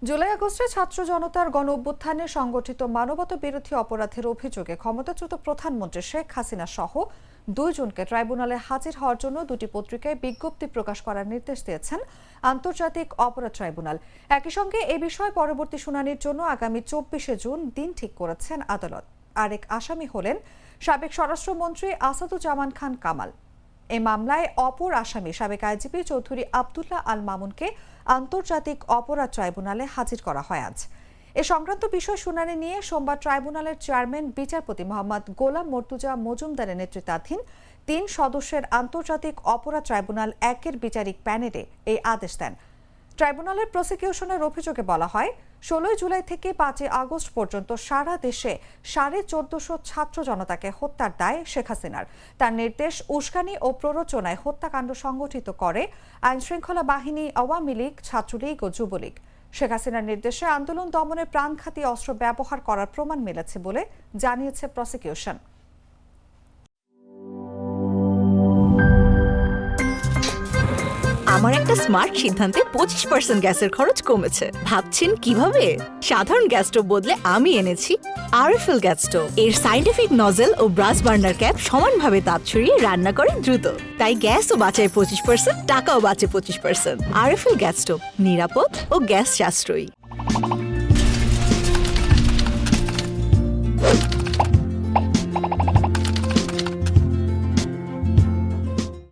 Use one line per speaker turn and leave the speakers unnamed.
জুলাই আগস্টে ছাত্র জনতার গণ অভ্যুত্থানে সংগঠিত মানবতা বিরোধী অপরাধের অভিযোগে ক্ষমতাচ্যুত প্রধানমন্ত্রী শেখ হাসিনা সহ দুইজনকে ট্রাইব্যুনালে হাজির হওয়ার জন্য দুটি পত্রিকায় বিজ্ঞপ্তি প্রকাশ করার নির্দেশ দিয়েছেন আন্তর্জাতিক অপরাধ ট্রাইব্যুনাল। একই সঙ্গে এ বিষয়ে পরবর্তী শুনানির জন্য আগামী 24শে জুন দিন ঠিক করেছেন আদালত। আরেক আসামি হলেন সাবেক স্বরাষ্ট্রমন্ত্রী আসাদুজ্জামান খান কামাল। এই মামলায় অপর আসামি সাবেক আইজিপি চৌধুরী আব্দুল্লাহ আল মামুনকে আন্তর্জাতিক অপরাধ ট্রাইব্যুনালে হাজির করা হয় আজ। এ সংক্রান্ত বিষয় শুনানি নিয়ে সোমবার ট্রাইব্যুনালের চেয়ারম্যান বিচারপতি মোহাম্মদ গোলাম মর্তুজা মজুমদারের নেতৃত্বাধীন 3 সদস্যের আন্তর্জাতিক অপরাধ ট্রাইব্যুনাল 1-এর বিচারিক প্যানেলে এই আদেশ দেন। ট্রাইব্যুনালের প্রসিকিউশনের অভিযোগে বলা হয়, 16 জুলাই থেকে 5 আগস্ট পর্যন্ত সারা দেশে 1450 ছাত্র জনতাকে হত্যার দায় শেখ হাসিনার। তার নির্দেশ, উস্কানি ও প্ররোচনায় হত্যাকাণ্ড সংগঠিত করে আইনশৃঙ্খলা বাহিনী, আওয়ামী লীগ, ছাত্রলীগ ও যুবলীগ। শেখ হাসিনার নির্দেশে আন্দোলন দমনে প্রাণঘাতী অস্ত্র ব্যবহার করার প্রমাণ মিলেছে বলে জানিয়েছে প্রসিকিউশন।
আমার একটা স্মার্ট সিদ্ধান্তে 25% গ্যাসের খরচ কমেছে। ভাবছেন কিভাবে? সাধারণ গ্যাস স্টোভ বদলে আমি এনেছি আরএফএল গ্যাস স্টোভ। এর সাইন্টিফিক নজল ও ব্রাস বার্নার ক্যাপ সমানভাবে তাপ ছড়িয়ে রান্না করে দ্রুত। তাই গ্যাসও বাঁচায় 25%, টাকাও বাঁচে 25%। আরএফএল গ্যাস স্টোভ নিরাপদ ও গ্যাস সাশ্রয়ী।